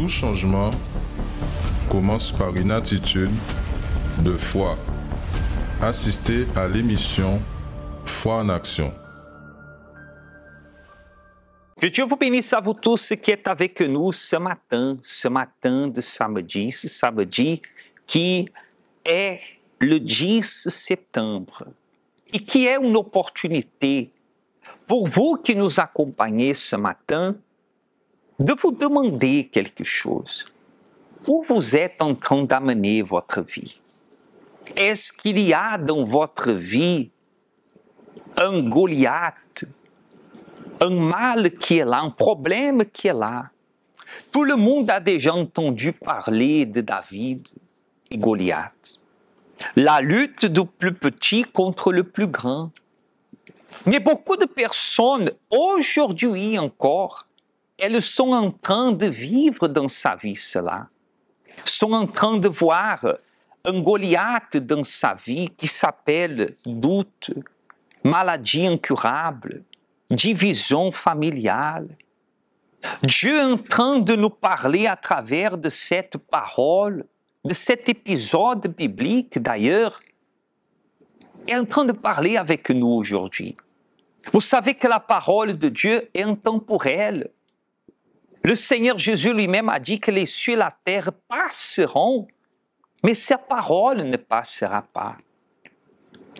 Tout changement commence par une attitude de foi. Assistez à l'émission Foi en action. Que Dieu vous bénisse à vous tous qui êtes avec nous ce matin de samedi, ce samedi qui est le 10 septembre et qui est une opportunité pour vous qui nous accompagnez ce matin de vous demander quelque chose. Où vous êtes en train d'amener votre vie? Est-ce qu'il y a dans votre vie un Goliath, un mal qui est là, un problème qui est là? Tout le monde a déjà entendu parler de David et Goliath. La lutte du plus petit contre le plus grand. Mais beaucoup de personnes, aujourd'hui encore, elles sont en train de vivre dans sa vie cela. Sont en train de voir un Goliath dans sa vie qui s'appelle doute, maladie incurable, division familiale. Dieu est en train de nous parler à travers de cette parole, de cet épisode biblique d'ailleurs, est en train de parler avec nous aujourd'hui. Vous savez que la parole de Dieu est intemporelle. Le Seigneur Jésus lui-même a dit que les cieux et la terre passeront, mais sa parole ne passera pas.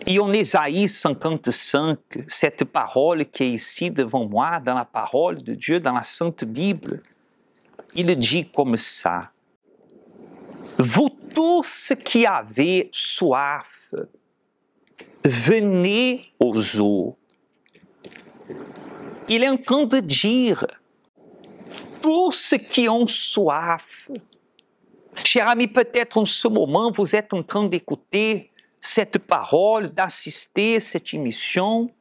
Et en Ésaïe 55, cette parole qui est ici devant moi, dans la parole de Dieu, dans la Sainte Bible, il dit comme ça: vous tous qui avez soif, venez aux eaux. Il est en train de dire, tous qui ont soif. Cher ami, peut-être en ce moment, vous êtes en train d'écouter cette parole, d'assister à cette émission,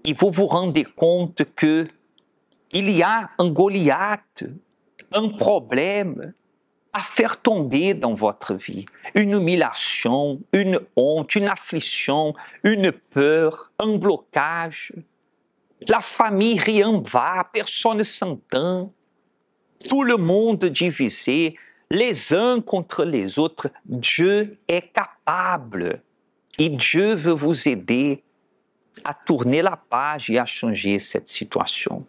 et vous vous rendez compte que il y a un Goliath, un problème à faire tomber dans votre vie. Une humiliation, une honte, une affliction, une peur, un blocage. La famille, rien ne va, personne ne s'entend. Tout le monde divisé, les uns contre les autres. Dieu est capable et Dieu veut vous aider à tourner la page et à changer cette situation.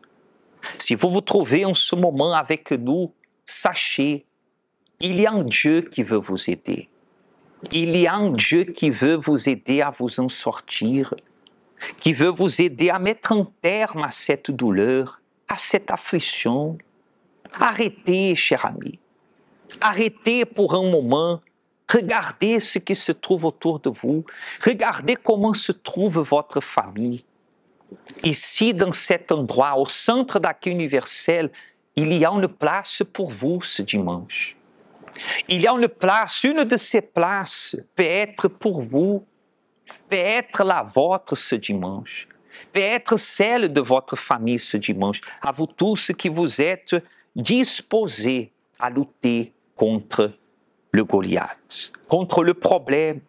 Si vous vous trouvez en ce moment avec nous, sachez, il y a un Dieu qui veut vous aider. Il y a un Dieu qui veut vous aider à vous en sortir, qui veut vous aider à mettre un terme à cette douleur, à cette affliction. Arrêtez, cher ami. Arrêtez pour un moment. Regardez ce qui se trouve autour de vous. Regardez comment se trouve votre famille. Ici, dans cet endroit, au centre d'accueil universel, il y a une place pour vous ce dimanche. Il y a une place, une de ces places peut être pour vous, peut être la vôtre ce dimanche, peut être celle de votre famille ce dimanche. À vous tous qui vous êtes disposés à lutter contre le Goliath, contre le problème.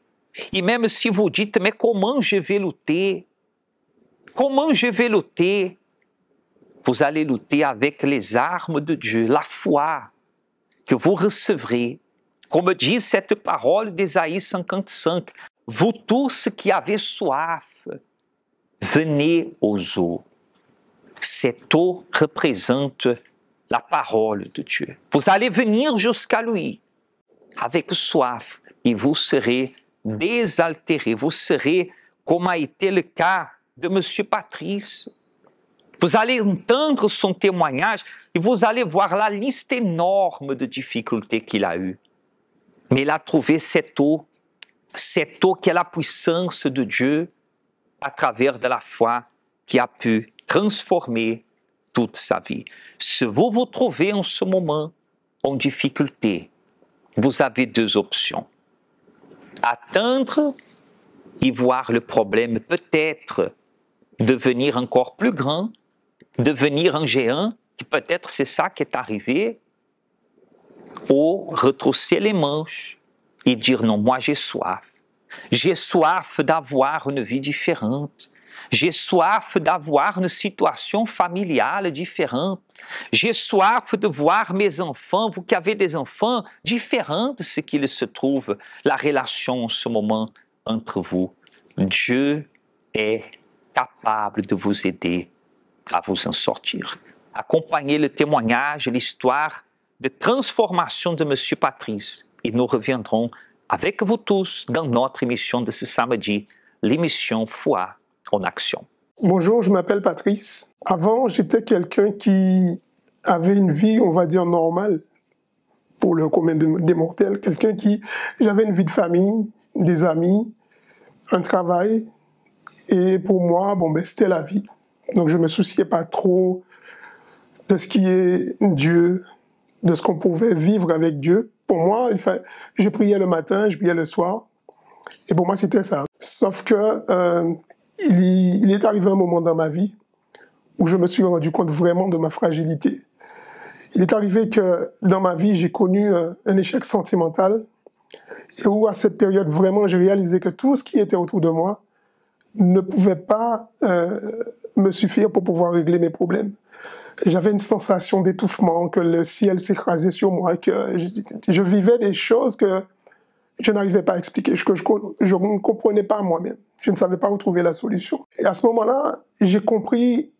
Et même si vous dites, mais comment je vais lutter? Comment je vais lutter? Vous allez lutter avec les armes de Dieu, la foi que vous recevrez. Comme dit cette parole d'Ésaïe 55, vous tous qui avez soif, venez aux eaux. Cette eau représente la parole de Dieu. Vous allez venir jusqu'à lui avec soif et vous serez désaltérés. Vous serez, comme a été le cas de M. Patrice. Vous allez entendre son témoignage et vous allez voir la liste énorme de difficultés qu'il a eues. Mais il a trouvé cette eau qui est la puissance de Dieu à travers de la foi qui a pu transformer toute sa vie. Si vous vous trouvez en ce moment en difficulté, vous avez deux options. Attendre et voir le problème peut-être devenir encore plus grand, devenir un géant, qui peut-être c'est ça qui est arrivé, ou retrousser les manches et dire non, moi j'ai soif. J'ai soif d'avoir une vie différente. J'ai soif d'avoir une situation familiale différente. J'ai soif de voir mes enfants, vous qui avez des enfants, différents de ce qu'il se trouve, la relation en ce moment entre vous. Dieu est capable de vous aider à vous en sortir. Accompagnez le témoignage et l'histoire de transformation de M. Patrice et nous reviendrons avec vous tous dans notre émission de ce samedi, l'émission Foi en action. Bonjour, je m'appelle Patrice. Avant, j'étais quelqu'un qui avait une vie, on va dire, normale pour le commun des mortels. J'avais une vie de famille, des amis, un travail. Et pour moi, c'était la vie. Donc, je ne me souciais pas trop de ce qui est Dieu, de ce qu'on pouvait vivre avec Dieu. Pour moi, je priais le matin, je priais le soir. Et pour moi, c'était ça. Sauf que il est arrivé un moment dans ma vie où je me suis rendu compte vraiment de ma fragilité. Il est arrivé que dans ma vie, j'ai connu un échec sentimental et où à cette période, vraiment, j'ai réalisé que tout ce qui était autour de moi ne pouvait pas me suffire pour pouvoir régler mes problèmes. J'avais une sensation d'étouffement, que le ciel s'écrasait sur moi, que je vivais des choses que je n'arrivais pas à expliquer, que je ne comprenais pas moi-même. Je ne savais pas où trouver la solution. Et à ce moment-là, j'ai compris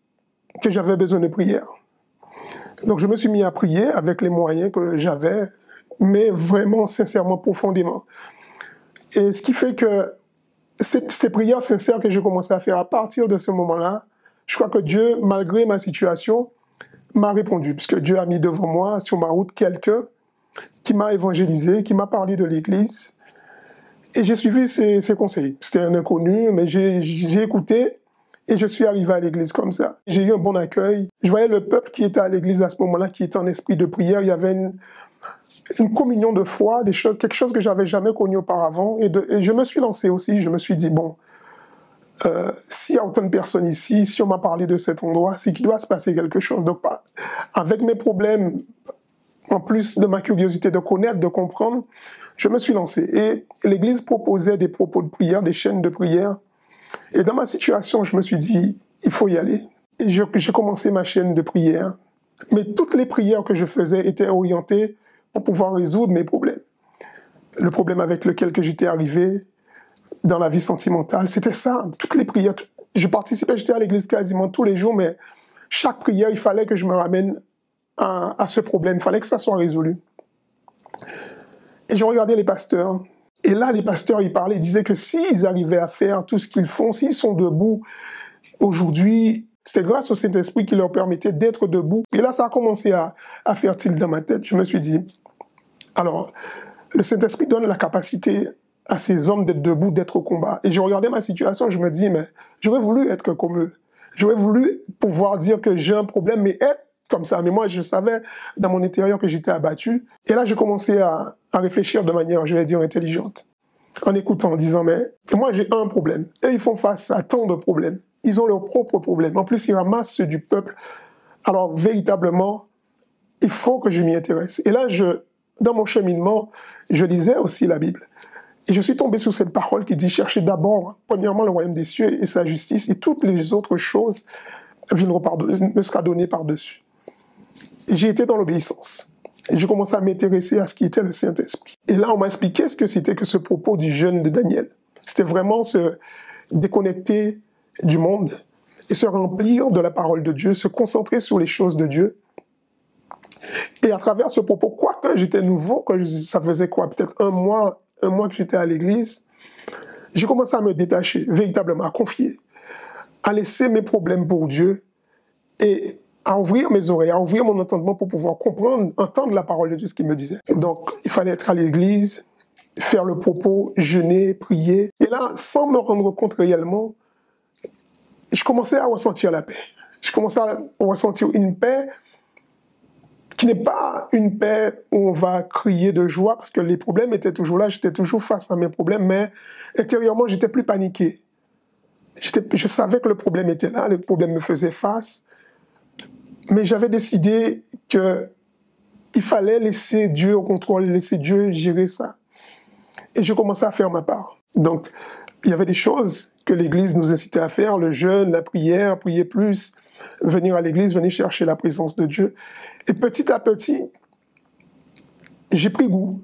que j'avais besoin de prière. Donc je me suis mis à prier avec les moyens que j'avais, mais vraiment, sincèrement, profondément. Et ce qui fait que ces prières sincères que j'ai commencé à faire à partir de ce moment-là, je crois que Dieu, malgré ma situation, m'a répondu, puisque Dieu a mis devant moi, sur ma route, quelqu'un qui m'a évangélisé, qui m'a parlé de l'Église. Et j'ai suivi ses conseils. C'était un inconnu, mais j'ai écouté et je suis arrivé à l'Église comme ça. J'ai eu un bon accueil. Je voyais le peuple qui était à l'Église à ce moment-là, qui était en esprit de prière. Il y avait une communion de foi, quelque chose que j'avais jamais connu auparavant. Et je me suis lancé aussi. Je me suis dit, bon, s'il y a autant de personnes ici, si on m'a parlé de cet endroit, c'est qu'il doit se passer quelque chose. Donc, avec mes problèmes, en plus de ma curiosité de connaître, de comprendre, je me suis lancé. Et l'Église proposait des propos de prière, des chaînes de prière. Et dans ma situation, je me suis dit, il faut y aller. Et j'ai commencé ma chaîne de prière. Mais toutes les prières que je faisais étaient orientées pour pouvoir résoudre mes problèmes. Le problème avec lequel j'étais arrivé dans la vie sentimentale, c'était ça. Toutes les prières, je participais, j'étais à l'église quasiment tous les jours, mais chaque prière, il fallait que je me ramène à ce problème. Il fallait que ça soit résolu. Et je regardais les pasteurs. Et là, les pasteurs, ils parlaient, ils disaient que s'ils arrivaient à faire tout ce qu'ils font, s'ils sont debout aujourd'hui, c'est grâce au Saint-Esprit qui leur permettait d'être debout. Et là, ça a commencé à faire tilt dans ma tête. Je me suis dit, alors, le Saint-Esprit donne la capacité à ces hommes d'être debout, d'être au combat. Et je regardais ma situation, je me dis, mais j'aurais voulu être comme eux. J'aurais voulu pouvoir dire que j'ai un problème, mais être comme ça. Mais moi, je savais dans mon intérieur que j'étais abattu. Et là, j'ai commencé à réfléchir de manière, je vais dire, intelligente. En écoutant, en disant, mais moi, j'ai un problème. Et ils font face à tant de problèmes. Ils ont leurs propres problèmes. En plus, ils ramassent ceux du peuple. Alors, véritablement, il faut que je m'y intéresse. Et là, dans mon cheminement, je lisais aussi la Bible. Et je suis tombé sur cette parole qui dit, cherchez d'abord, premièrement, le royaume des cieux et sa justice, et toutes les autres choses me sera données par-dessus. Et j'ai été dans l'obéissance. Et j'ai commencé à m'intéresser à ce qui était le Saint-Esprit. Et là, on m'a expliqué ce que c'était que ce propos du jeûne de Daniel. C'était vraiment se déconnecter du monde et se remplir de la parole de Dieu, se concentrer sur les choses de Dieu. Et à travers ce propos, quoique j'étais nouveau, ça faisait quoi, peut-être un mois que j'étais à l'église, j'ai commencé à me détacher, véritablement, à confier, à laisser mes problèmes pour Dieu et à ouvrir mes oreilles, à ouvrir mon entendement pour pouvoir comprendre, entendre la parole de Dieu, ce qu'il me disait. Donc, il fallait être à l'église, faire le propos, jeûner, prier. Et là, sans me rendre compte réellement, je commençais à ressentir la paix. Je commençais à ressentir une paix qui n'est pas une paix où on va crier de joie, parce que les problèmes étaient toujours là, j'étais toujours face à mes problèmes, mais intérieurement, j'étais plus paniqué. Je savais que le problème était là, le problème me faisait face, mais j'avais décidé qu'il fallait laisser Dieu au contrôle, laisser Dieu gérer ça. Et je commençais à faire ma part. Donc, il y avait des choses que l'Église nous incitait à faire, le jeûne, la prière, prier plus, venir à l'Église, venir chercher la présence de Dieu. Et petit à petit, j'ai pris goût.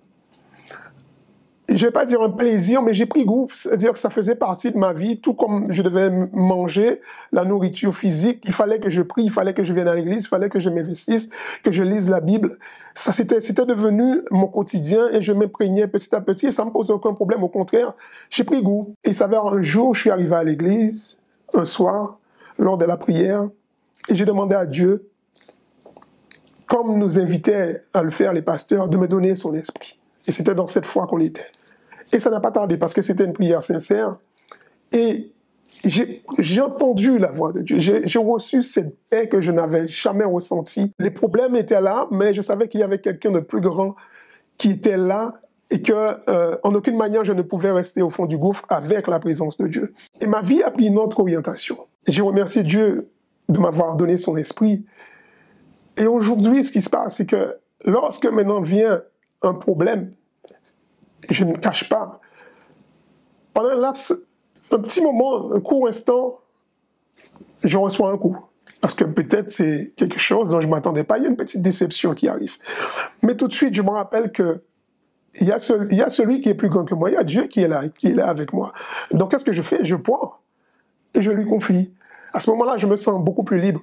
Je ne vais pas dire un plaisir, mais j'ai pris goût, c'est-à-dire que ça faisait partie de ma vie, tout comme je devais manger la nourriture physique, il fallait que je prie, il fallait que je vienne à l'église, il fallait que je m'investisse, que je lise la Bible. Ça, c'était devenu mon quotidien et je m'imprégnais petit à petit et ça ne me posait aucun problème, au contraire, j'ai pris goût. Et il s'avère un jour, je suis arrivé à l'église, un soir, lors de la prière, et j'ai demandé à Dieu, comme nous invitaient à le faire les pasteurs, de me donner son esprit. Et c'était dans cette foi qu'on était. Et ça n'a pas tardé parce que c'était une prière sincère. Et j'ai entendu la voix de Dieu. J'ai reçu cette paix que je n'avais jamais ressentie. Les problèmes étaient là, mais je savais qu'il y avait quelqu'un de plus grand qui était là et que, en aucune manière, je ne pouvais rester au fond du gouffre avec la présence de Dieu. Et ma vie a pris une autre orientation. Et j'ai remercié Dieu de m'avoir donné son esprit. Et aujourd'hui, ce qui se passe, c'est que lorsque maintenant vient un problème, je ne me cache pas. Pendant un petit moment, un court instant, je reçois un coup. Parce que peut-être c'est quelque chose dont je ne m'attendais pas. Il y a une petite déception qui arrive. Mais tout de suite, je me rappelle que il y a celui qui est plus grand que moi. Il y a Dieu qui est là avec moi. Donc, qu'est-ce que je fais? Je prends et je lui confie. À ce moment-là, je me sens beaucoup plus libre.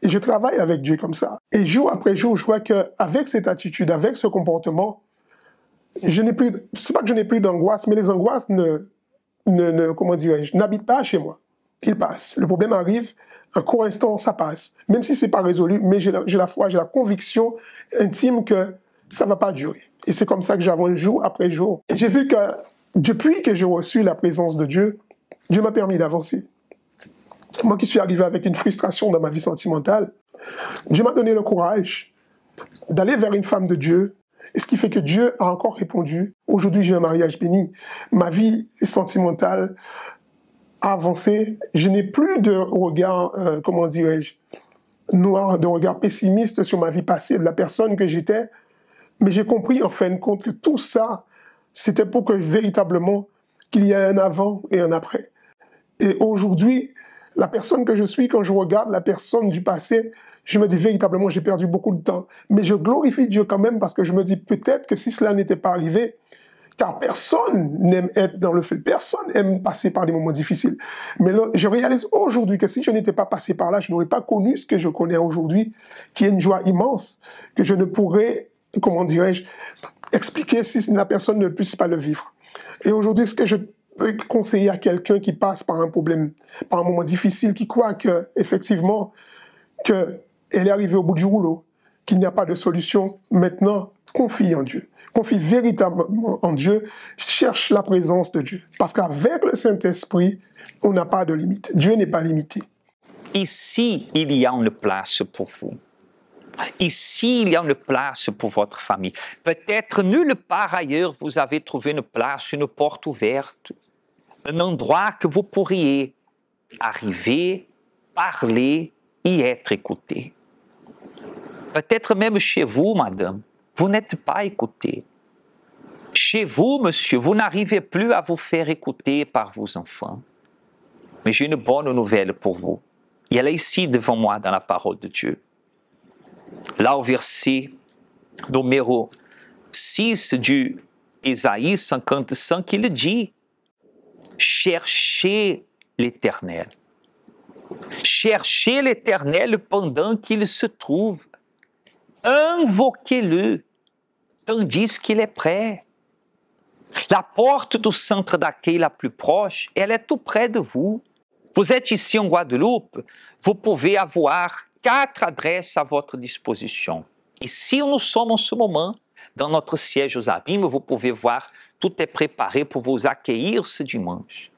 Et je travaille avec Dieu comme ça. Et jour après jour, je vois qu'avec cette attitude, avec ce comportement, c'est pas que je n'ai plus d'angoisse, mais les angoisses comment dirais-je, n'habitent pas chez moi. Ils passent. Le problème arrive, un court instant, ça passe. Même si c'est pas résolu, mais j'ai la foi, j'ai la conviction intime que ça va pas durer. Et c'est comme ça que j'avance jour après jour. Et j'ai vu que depuis que j'ai reçu la présence de Dieu, Dieu m'a permis d'avancer. Moi qui suis arrivé avec une frustration dans ma vie sentimentale, Dieu m'a donné le courage d'aller vers une femme de Dieu. Et ce qui fait que Dieu a encore répondu. Aujourd'hui, j'ai un mariage béni. Ma vie sentimentale a avancé. Je n'ai plus de regard, comment dirais-je, noir, de regard pessimiste sur ma vie passée, de la personne que j'étais. Mais j'ai compris en fin de compte que tout ça, c'était pour que véritablement qu'il y ait un avant et un après. Et aujourd'hui, la personne que je suis, quand je regarde la personne du passé, je me dis véritablement, j'ai perdu beaucoup de temps. Mais je glorifie Dieu quand même parce que je me dis peut-être que si cela n'était pas arrivé, car personne n'aime être dans le feu, personne n'aime passer par des moments difficiles. Mais là, je réalise aujourd'hui que si je n'étais pas passé par là, je n'aurais pas connu ce que je connais aujourd'hui, qui est une joie immense, que je ne pourrais, comment dirais-je, expliquer si la personne ne puisse pas le vivre. Et aujourd'hui, ce que je peux conseiller à quelqu'un qui passe par un problème, par un moment difficile, qui croit que, effectivement, qu'elle est arrivée au bout du rouleau, qu'il n'y a pas de solution, maintenant, confie en Dieu. Confie véritablement en Dieu, cherche la présence de Dieu. Parce qu'avec le Saint-Esprit, on n'a pas de limite. Dieu n'est pas limité. Ici, il y a une place pour vous. Ici, il y a une place pour votre famille. Peut-être nulle part ailleurs, vous avez trouvé une place, une porte ouverte, un endroit que vous pourriez arriver, parler et être écouté. Peut-être même chez vous, madame, vous n'êtes pas écouté. Chez vous, monsieur, vous n'arrivez plus à vous faire écouter par vos enfants. Mais j'ai une bonne nouvelle pour vous. Et elle est ici devant moi dans la parole de Dieu. Là au verset numéro 6 du Ésaïe 55, il dit « Cherchez l'Éternel. Cherchez l'Éternel pendant qu'il se trouve. Invoquez-le tandis qu'il est prêt. La porte du centre d'accueil la plus proche, elle est tout près de vous. Vous êtes ici en Guadeloupe, vous pouvez avoir 4 adresses à votre disposition. Ici où nous sommes en ce moment, dans notre siège aux Abîmes, vous pouvez voir, tout est préparé pour vous accueillir ce dimanche.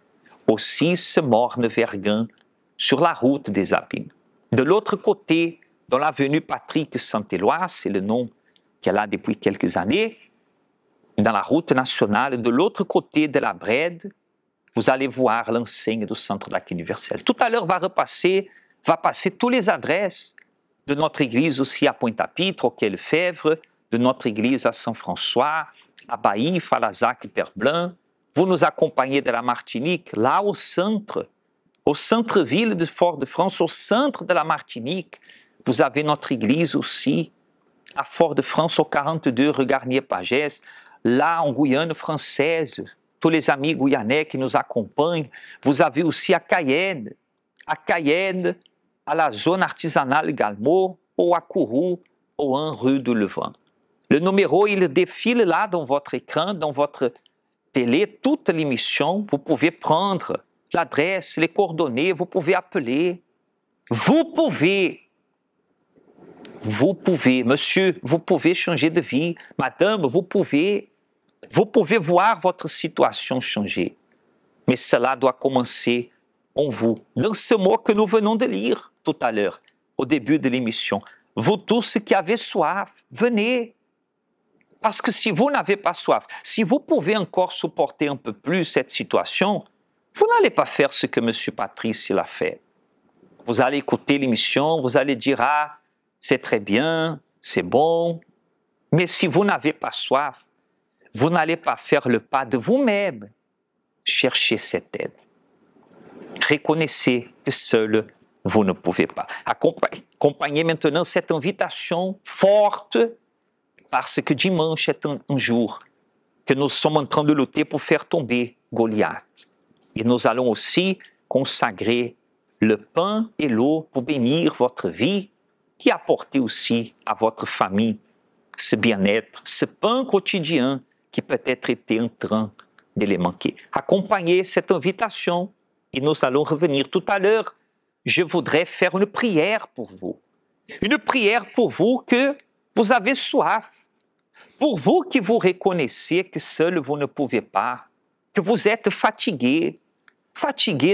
Au 6 Morne-Verguen, sur la route des Abîmes. De l'autre côté, dans l'avenue Patrick Saint-Éloi, c'est le nom qu'elle a depuis quelques années, dans la route nationale, de l'autre côté de la Brède, vous allez voir l'enseigne du Centre d'accueil universel. Tout à l'heure, va passer toutes les adresses de notre église aussi à Pointe-à-Pitre, au Quai-Lefebvre, de notre église à Saint-François, à Baïf, à Lazac et Père-Blanc, vous nous accompagnez de la Martinique, là au centre-ville de Fort-de-France, au centre de la Martinique, vous avez notre église aussi, à Fort-de-France, au 42 rue Garnier-Pagès, là en Guyane française, tous les amis guyanais qui nous accompagnent. Vous avez aussi à Cayenne, à la zone artisanale également, ou à Kourou, au 1 rue de Levant. Le numéro, il défile là dans votre écran, dans votre télé, toute l'émission. Vous pouvez prendre l'adresse, les coordonnées, vous pouvez appeler. Vous pouvez, monsieur, vous pouvez changer de vie. Madame, vous pouvez voir votre situation changer. Mais cela doit commencer en vous. Dans ce mot que nous venons de lire tout à l'heure, au début de l'émission. Vous tous qui avez soif, venez. Parce que si vous n'avez pas soif, si vous pouvez encore supporter un peu plus cette situation, vous n'allez pas faire ce que M. Patrice il a fait. Vous allez écouter l'émission, vous allez dire « Ah, c'est très bien, c'est bon ». Mais si vous n'avez pas soif, vous n'allez pas faire le pas de vous-même chercher cette aide. Reconnaissez que seul vous ne pouvez pas. Accompagnez maintenant cette invitation forte parce que dimanche est un jour que nous sommes en train de lutter pour faire tomber Goliath. Et nous allons aussi consacrer le pain et l'eau pour bénir votre vie et apporter aussi à votre famille ce bien-être, ce pain quotidien qui peut-être était en train de les manquer. Accompagnez cette invitation et nous allons revenir tout à l'heure. Je voudrais faire une prière pour vous. Une prière pour vous que vous avez soif. Pour vous qui vous reconnaissez que seul vous ne pouvez pas, que vous êtes fatigué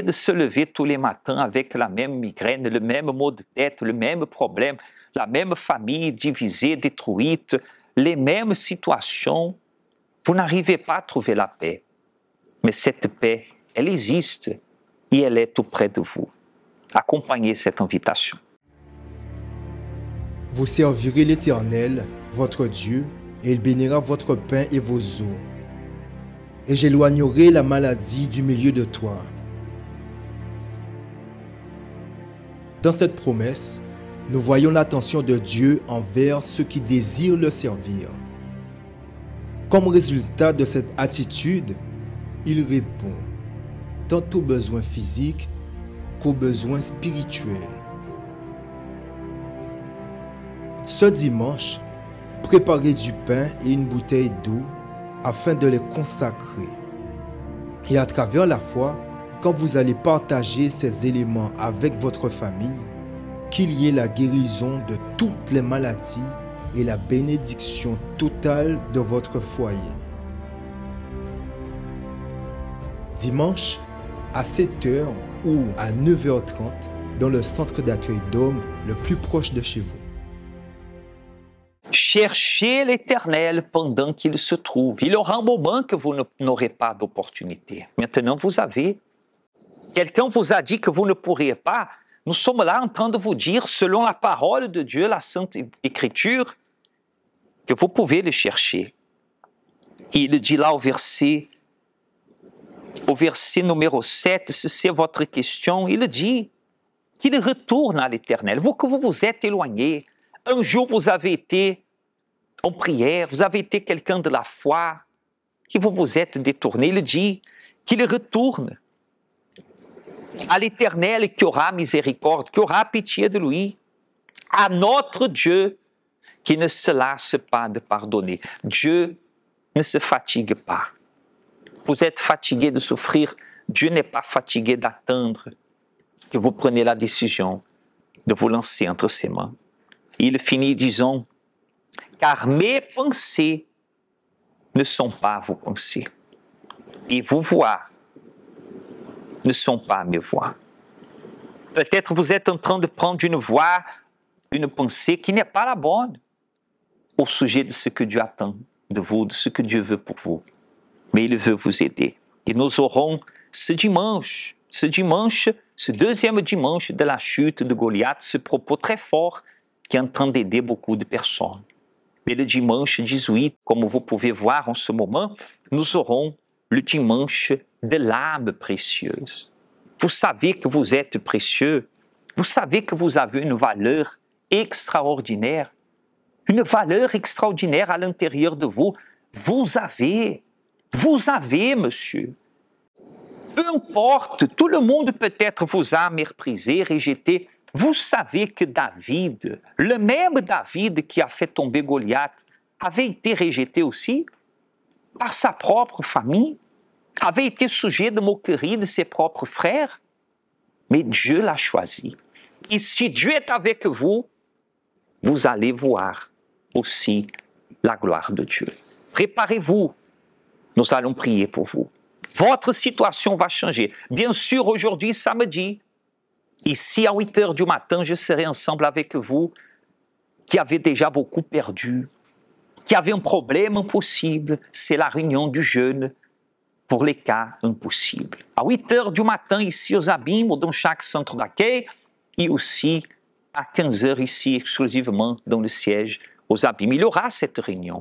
de se lever tous les matins avec la même migraine, le même maux de tête, le même problème, la même famille divisée, détruite, les mêmes situations. Vous n'arrivez pas à trouver la paix. Mais cette paix, elle existe et elle est tout près de vous. Accompagnez cette invitation. Vous servirez l'Éternel, votre Dieu, et il bénira votre pain et vos eaux. Et j'éloignerai la maladie du milieu de toi. Dans cette promesse, nous voyons l'attention de Dieu envers ceux qui désirent le servir. Comme résultat de cette attitude, il répond tant aux besoins physiques qu'aux besoins spirituels. Ce dimanche, préparez du pain et une bouteille d'eau afin de les consacrer. Et à travers la foi, quand vous allez partager ces éléments avec votre famille, qu'il y ait la guérison de toutes les maladies et la bénédiction totale de votre foyer. Dimanche, à 7h ou à 9h30, dans le centre d'accueil d'hommes le plus proche de chez vous. Cherchez l'Éternel pendant qu'il se trouve. Il y aura un moment que vous n'aurez pas d'opportunité. Maintenant, vous avez. Quelqu'un vous a dit que vous ne pourriez pas. Nous sommes là en train de vous dire, selon la parole de Dieu, la Sainte Écriture, que vous pouvez le chercher. Et il dit là au verset numéro 7, si c'est votre question, il dit qu'il retourne à l'Éternel. Vous que vous vous êtes éloigné, un jour vous avez été en prière, vous avez été quelqu'un de la foi, que vous vous êtes détourné, il dit qu'il retourne à l'Éternel qui aura miséricorde, qui aura pitié de lui, à notre Dieu qui ne se lasse pas de pardonner. Dieu ne se fatigue pas. Vous êtes fatigué de souffrir, Dieu n'est pas fatigué d'attendre que vous preniez la décision de vous lancer entre ses mains. Il finit disant, car mes pensées ne sont pas vos pensées, et vos voix ne sont pas mes voix. Peut-être vous êtes en train de prendre une voix, une pensée qui n'est pas la bonne au sujet de ce que Dieu attend de vous, de ce que Dieu veut pour vous. Mais il veut vous aider. Et nous aurons ce dimanche, ce deuxième dimanche de la chute de Goliath, ce propos très fort qui est en train d'aider beaucoup de personnes. Mais le dimanche 18, comme vous pouvez voir en ce moment, nous aurons le dimanche de l'âme précieuse. Vous savez que vous êtes précieux. Vous savez que vous avez une valeur extraordinaire. Une valeur extraordinaire à l'intérieur de vous. Vous avez, monsieur. Peu importe, tout le monde peut-être vous a méprisé, rejeté. Vous savez que David, le même David qui a fait tomber Goliath, avait été rejeté aussi par sa propre famille, avait été sujet de moquerie de ses propres frères. Mais Dieu l'a choisi. Et si Dieu est avec vous, vous allez voir aussi la gloire de Dieu. Préparez-vous, nous allons prier pour vous. Votre situation va changer. Bien sûr, aujourd'hui, samedi, ici à 8 heures du matin, je serai ensemble avec vous qui avez déjà beaucoup perdu, qui avez un problème impossible. C'est la réunion du jeûne pour les cas impossibles. À 8 heures du matin, ici aux Abîmes, dans chaque centre d'accueil, et aussi à 15 heures ici, exclusivement dans le siège aux Abîmes. Il y aura cette réunion,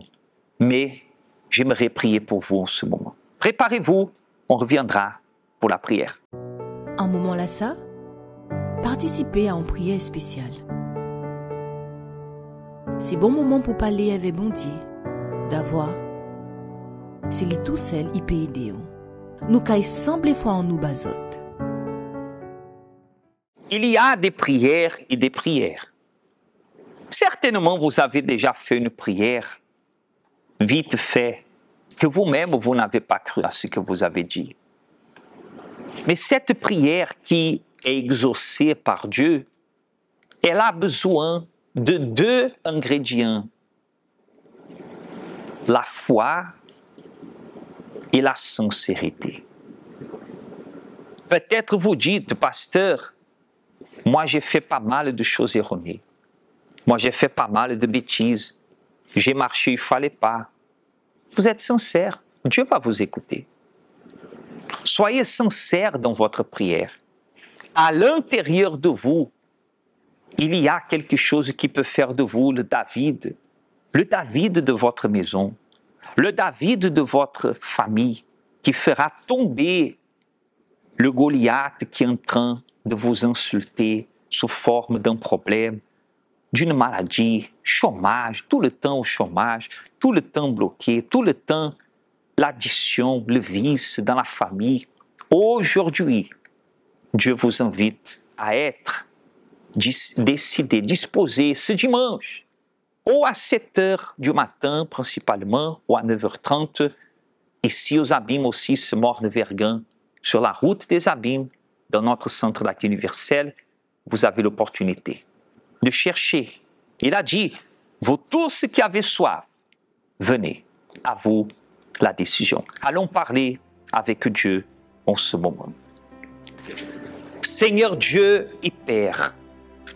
mais j'aimerais prier pour vous en ce moment. Préparez-vous, on reviendra pour la prière. Un moment là ça, participez à une prière spéciale. C'est bon moment pour parler avec bon Dieu, d'avoir. C'est les tout seul qui peut aider. Nous caille semble fois en nous basote. Il y a des prières et des prières. Certainement, vous avez déjà fait une prière vite fait, que vous-même, vous n'avez pas cru à ce que vous avez dit. Mais cette prière qui est exaucée par Dieu, elle a besoin de 2 ingrédients. La foi et la sincérité. Peut-être vous dites, pasteur, moi j'ai fait pas mal de choses erronées. Moi j'ai fait pas mal de bêtises. J'ai marché, il ne fallait pas. Vous êtes sincère, Dieu va vous écouter. Soyez sincère dans votre prière. À l'intérieur de vous, il y a quelque chose qui peut faire de vous le David de votre maison, le David de votre famille, qui fera tomber le Goliath qui est en train de vous insulter sous forme d'un problème, d'une maladie, chômage, tout le temps au chômage, tout le temps bloqué, tout le temps l'addiction, le vice dans la famille. Aujourd'hui, Dieu vous invite à être décidé, disposé ce dimanche, ou à 7 heures du matin principalement, ou à 9h30, ici aux Abîmes aussi, ce mort de Verguen, sur la route des Abîmes, dans notre centre d'accueil universel, vous avez l'opportunité de chercher. Il a dit, vous tous qui avez soif, venez, à vous la décision. Allons parler avec Dieu en ce moment. Seigneur Dieu et Père,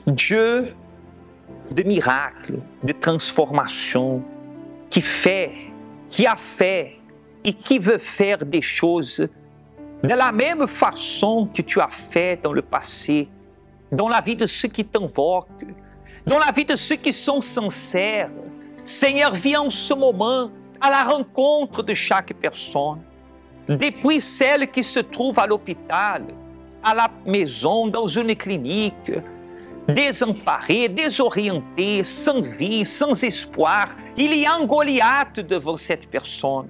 Dieu de miracles, de transformation, qui a fait et qui veut faire des choses de la même façon que tu as fait dans le passé, dans la vie de ceux qui t'invoquent, dans la vie de ceux qui sont sincères. Seigneur, viens en ce moment à la rencontre de chaque personne, depuis celle qui se trouve à l'hôpital, à la maison, dans une clinique, désemparée, désorientée, sans vie, sans espoir. Il y a un Goliath devant cette personne.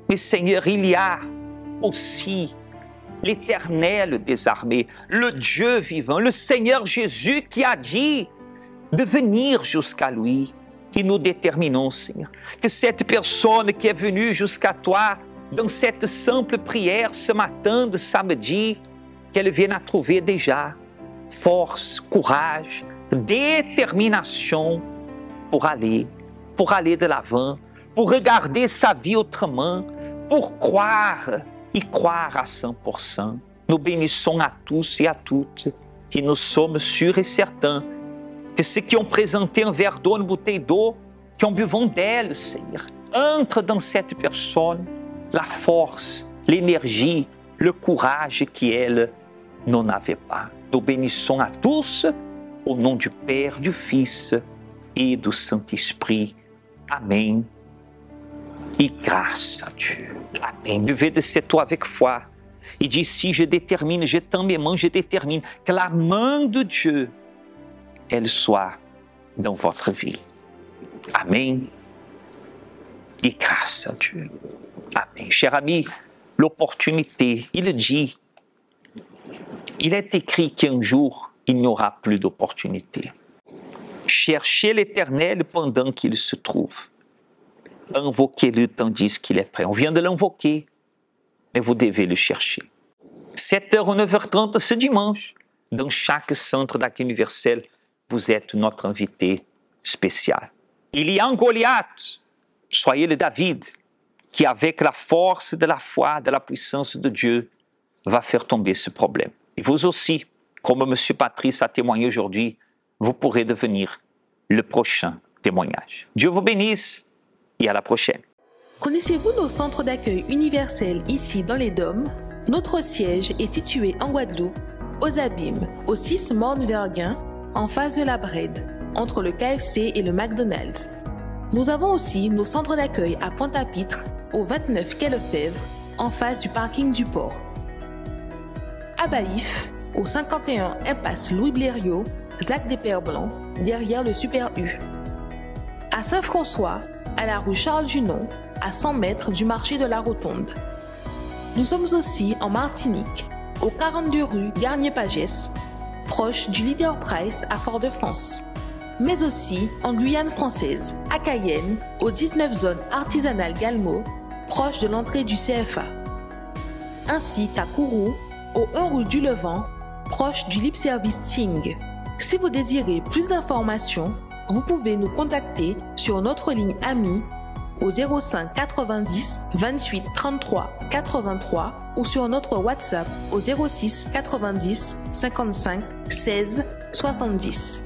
Mais Seigneur, il y a aussi l'Éternel des armées, le Dieu vivant, le Seigneur Jésus qui a dit de venir jusqu'à lui. Et nous déterminons, Seigneur, que cette personne qui est venue jusqu'à toi dans cette simple prière ce matin de samedi, qu'elle vienne à trouver déjà force, courage, détermination pour aller de l'avant, pour regarder sa vie autrement, pour croire et croire à 100%. Nous bénissons à tous et à toutes et nous sommes sûrs et certains que ceux qui ont présenté un verre d'eau, une bouteille d'eau, qui ont buvons d'elle, Seigneur, entre dans cette personne la force, l'énergie, le courage qu'elle n'en avait pas. Nous bénissons à tous au nom du Père, du Fils et du Saint-Esprit. Amen. Et grâce à Dieu. Amém. Buvez de cette eau avec foi. Et d'ici, je détermine, je tends mes mains, je détermine que la main de Dieu, elle soit dans votre vie. Amen. Et grâce à Dieu. Amen. Cher ami, l'opportunité, il dit, il est écrit qu'un jour, il n'y aura plus d'opportunité. Cherchez l'Éternel pendant qu'il se trouve. Invoquez-le tandis qu'il est prêt. On vient de l'invoquer, mais vous devez le chercher. 7h ou 9h30 ce dimanche, dans chaque centre d'accueil universel, vous êtes notre invité spécial. Il y a un Goliath, soyez le David, qui avec la force de la foi, de la puissance de Dieu, va faire tomber ce problème. Et vous aussi, comme M. Patrice a témoigné aujourd'hui, vous pourrez devenir le prochain témoignage. Dieu vous bénisse et à la prochaine. Connaissez-vous nos centres d'accueil universels ici dans les Dômes? Notre siège est situé en Guadeloupe, aux Abîmes, au 6 Morne-Verguin, en face de la Brède, entre le KFC et le McDonald's. Nous avons aussi nos centres d'accueil à Pointe-à-Pitre, au 29 quai Lefebvre, en face du parking du port. À Baïf, au 51 impasse Louis Blériot, Zac des Pères Blancs, derrière le Super U. À Saint-François, à la rue Charles Junon, à 100 mètres du marché de la Rotonde. Nous sommes aussi en Martinique, au 42 rue Garnier-Pagès, proche du Leader Price à Fort-de-France. Mais aussi en Guyane française, à Cayenne, au 19 zone artisanale Galmo, proche de l'entrée du CFA. Ainsi qu'à Kourou, au 1 rue du Levant, proche du Lip Service Ting. Si vous désirez plus d'informations, vous pouvez nous contacter sur notre ligne AMI au 05 90 28 33 83 ou sur notre WhatsApp au 06 90 55 16 70.